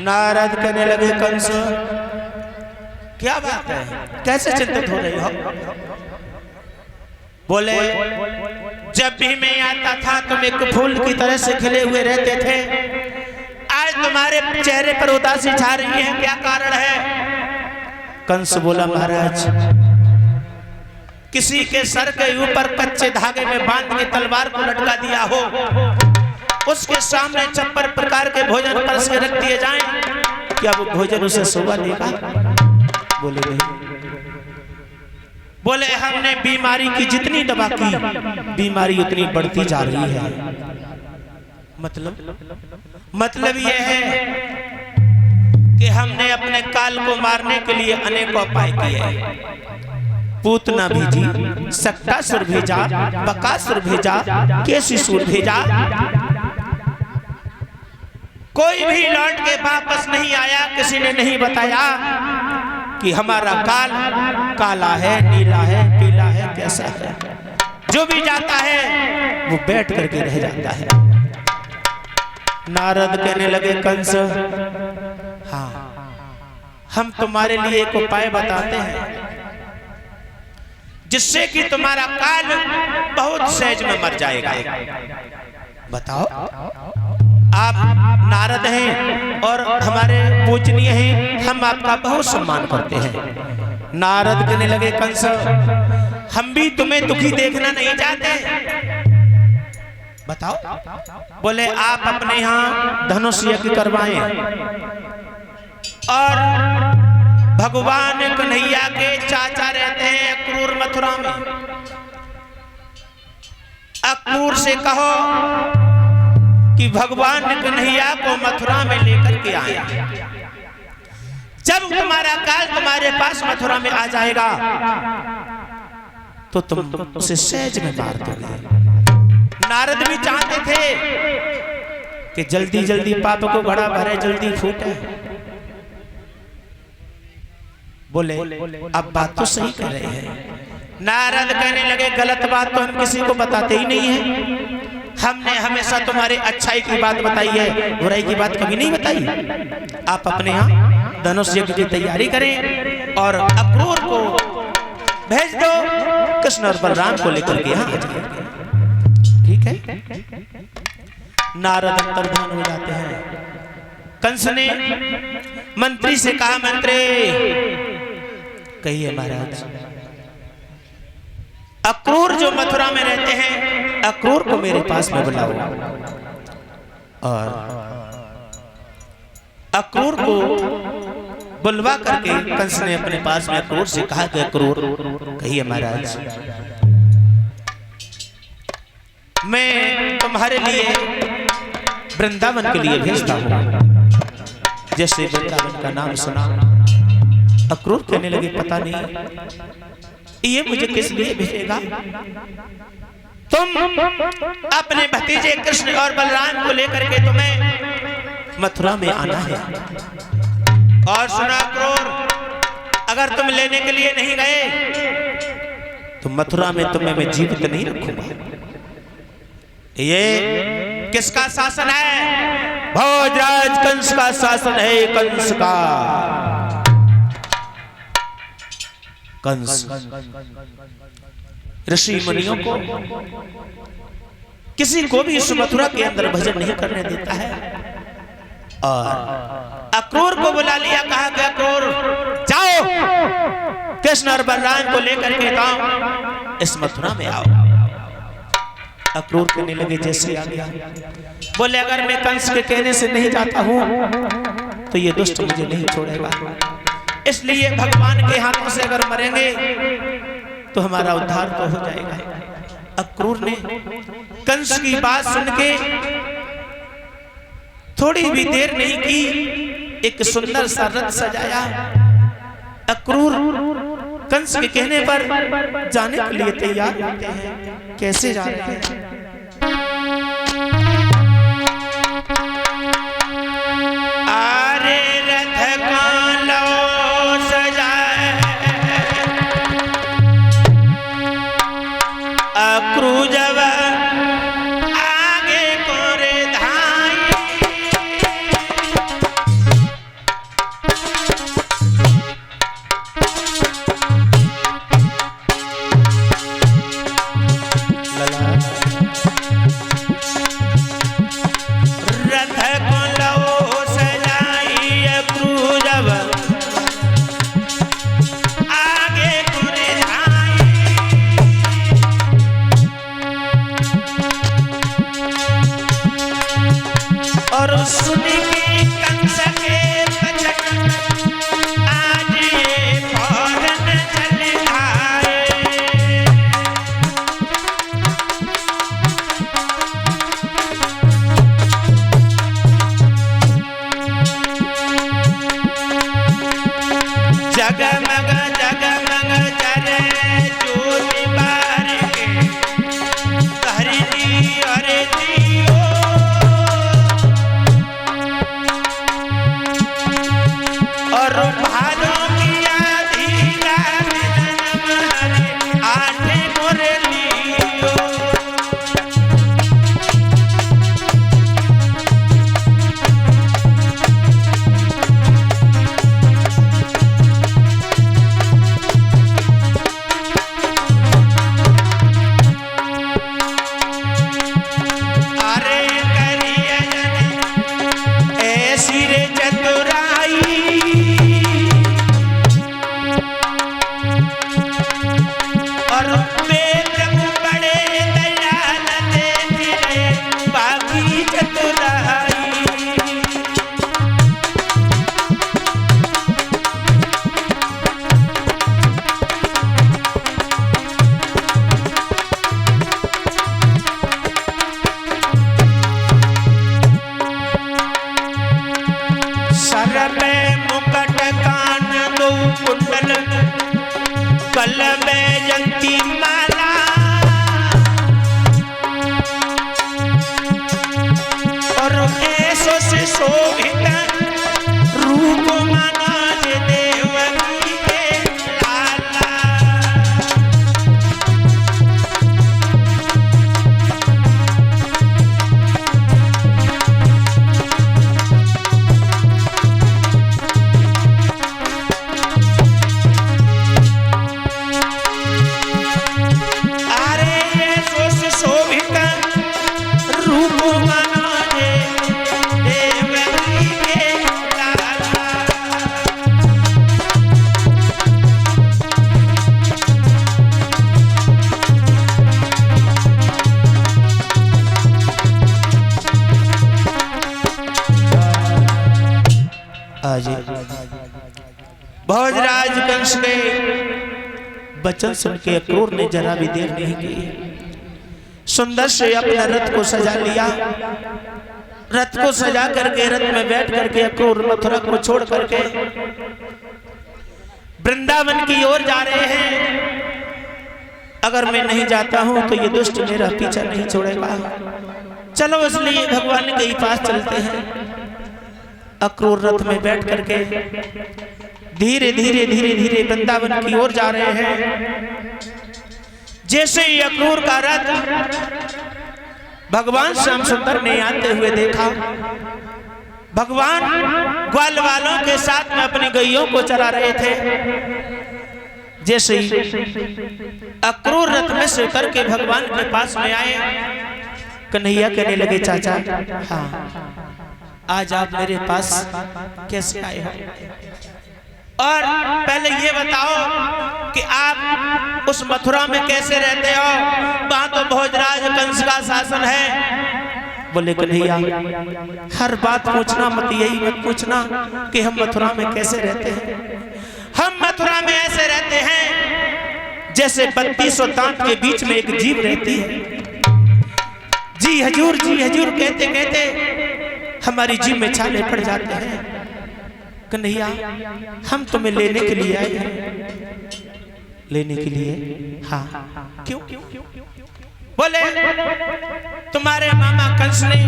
नारद कहने लगे कंस क्या बात है, कैसे चिंतित हो रही हो? बोले जब भी मैं आता था तुम एक फूल की तरह से खिले हुए रहते थे, आज तुम्हारे चेहरे पर उदासी छा रही है, क्या कारण है? कंस बोला महाराज किसी के सर के ऊपर कच्चे धागे में बांध के तलवार को लटका दिया हो, उसके सामने 56 प्रकार के भोजन परस के रख दिए जाएं, क्या वो भोजन उसे शोभा देगा? बोले नहीं। बोले हमने बीमारी की जितनी दवा की, बीमारी उतनी बढ़ती जा रही है। मतलब यह है कि हमने अपने काल को मारने के लिए अनेक उपाय किए। पूतना भेजी, सक्टासुर भेजा, बकासुर भेजा, केसीसुर भेजा, कोई भी लौट के वापस नहीं आया। किसी ने नहीं बताया कि हमारा काल काला है, नीला है, पीला है, कैसा है। जो भी जाता है वो बैठ करके रह जाता है। नारद कहने लगे कंस हाँ, हम तुम्हारे लिए एक उपाय बताते हैं जिससे कि तुम्हारा काल बहुत सहज में मर जाएगा। बताओ। आप नारद हैं और हमारे पूजनीय हैं, हम आपका बहुत सम्मान करते हैं। नारद कहने लगे कंस हम भी तुम्हें दुखी देखना नहीं चाहते। बताओ। बोले आप अपने यहाँ धनुष यज्ञ करवाएं और भगवान कन्हैया के चाचा रहते हैं अक्रूर मथुरा में, अक्रूर से कहो कि भगवान कन्हैया को मथुरा में लेकर के आए। जब तुम्हारा काल तुम्हारे पास मथुरा में आ जाएगा तो तुम उसे सहज में मार दोगे। नारद भी चाहते थे कि जल्दी जल्दी पाप को घड़ा भरे, जल्दी फूटे। बोले अब बात तो सही कर रहे हैं। नारद कहने लगे गलत बात तो हम किसी को बताते ही नहीं है। हमने हमेशा तुम्हारे अच्छाई की बात बताई है, बुराई की बात कभी नहीं बताई। आप अपने यहाँ धनुष यज्ञ की तैयारी करें और अक्रूर को भेज दो, कृष्ण और बलराम को लेकर के यहाँ आ जाएंगे। ठीक है। नारद अंतर्धान हो जाते हैं। कंस ने मंत्री से कहा मंत्री कहिए महाराज, अक्रूर जो मथुरा में रहते हैं, अक्रूर को मेरे पास में बुलाओ। और अक्रूर को बुलवा करके कंस ने अपने पास में अक्रूर से कहा कि अक्रूर कहिए महाराज मैं तुम्हारे लिए वृंदावन के लिए भेजता हूँ। जैसे वृंदावन का नाम सुना अक्रूर कहने लगे पता नहीं ये मुझे किस लिए भेजेगा। तुम अपने भतीजे कृष्ण और बलराम को लेकर के तुम्हें मथुरा में आना है। और सुना अक्रूर अगर तुम लेने के लिए नहीं गए तो मथुरा में तुम्हें मैं जीवित नहीं रखूंगा। ये किसका शासन है? भोजराज कंस का शासन है। कंस का कंस ऋषि मुनियों को किसी को भी इस मथुरा के अंदर भजन नहीं करने देता है। और अक्रूर को बुला लिया, कहा कि अक्रूर जाओ कृष्ण और बलराम को लेकर के गांव इस मथुरा में आओ। अक्रूर कहने लगे जैसे आ गया। बोले अगर मैं कंस के कहने से नहीं जाता हूं तो ये दुष्ट मुझे नहीं छोड़ेगा, इसलिए भगवान के हाथों से अगर मरेंगे तो हमारा उद्धार तो हो जाएगा। अक्रूर ने कंस की बात सुन के थोड़ी भी देर नहीं की, एक सुंदर सा रथ सजाया। अक्रूर कंस के कहने पर जाने के लिए तैयार होते हैं। कैसे जा रहे हैं? आरे रथ कालो सजाए अक्रूर जब आगे कोरे धाई रथ को लो सजाई क्रूरव आगे गुरे आई और सुन के कंस के वचन आज ये फौरन चल आए। जगमग जगमग जरे ज्योति बार के धरती और दियो और भादों की आधिया में जन्म हरे आठे मोरे लियो। अरे करिए जन ऐसी रे चतुराई और बेदम बड़े दयाल दे फिरे बाकी चतुराई। सर में मुकुट कान दो कुंडल कल में जंती माला और ऐसो से शोभित रूप माना जे देवकी के लाला। अरे ऐसो से शोभित रूप माना जे देवकी के लाला। आज भोजराज कंस के वचन सुन के अक्रूर ने जरा भी देर नहीं की। सुंदर से अपना रथ को सजा लिया। रथ को सजा करके रथ में बैठ करके अक्रूर मथुरा को छोड़ करके वृंदावन की ओर जा रहे हैं। अगर मैं नहीं जाता हूं तो ये दुष्ट मेरा पीछा नहीं छोड़ेगा। चलो इसलिए भगवान के ही पास चलते हैं। अक्रूर रथ में बैठ करके धीरे धीरे धीरे धीरे वृंदावन की ओर जा रहे हैं। जैसे ही अक्रूर का रथ भगवान श्याम सुंदर ने आते हुए देखा, भगवान ग्वाल वालों के साथ में अपनी गैयों को चरा रहे थे। जैसे ही अक्रूर रथ में से उतर के भगवान के पास में आए, कन्हैया कहने लगे, चाचा हाँ आज आप मेरे पास कैसे आए हो? और पहले ये बताओ कि आप उस मथुरा में कैसे रहते हो? वहां तो भोजराज कंस का शासन है। बोले कन्हैया हर बात पूछना मत, यही मत पूछना कि हम मथुरा में कैसे रहते हैं। हम मथुरा में ऐसे रहते हैं जैसे 32 दांत के बीच में एक जीव रहती है। जी हजूर कहते कहते हमारी जीभ में छाले पड़ जाते हैं। कन्हैया हम तुम्हें लेने के लिए आए हैं। लेने के लिए? हाँ। क्यों? बोले तुम्हारे मामा कंस ने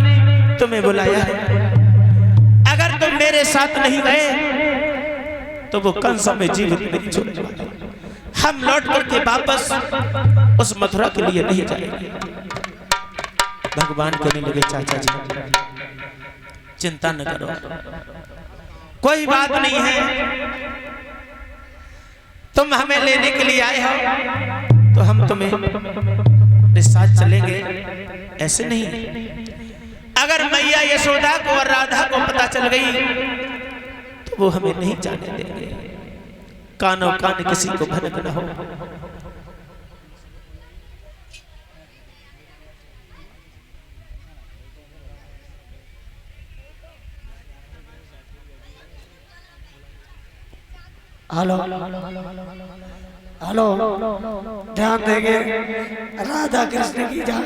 तुम्हें बुलाया है। अगर तुम मेरे साथ नहीं गए तो वो कंस हमें जीवित नहीं छोड़ेगा। हम लौट करके वापस उस मथुरा के लिए नहीं जाएंगे। भगवान कहने लगे, चाचा जी चिंता न करो, कोई बात नहीं है। तुम हमें लेने के लिए आए हो तो हम तुम्हें साथ चलेंगे। ऐसे नहीं। अगर मैया यशोदा को और राधा को पता चल गई तो वो हमें नहीं जाने देंगे। कानों कान किसी को भनक न हो। हेलो हेलो, ध्यान देंगे राधा कृष्ण की जा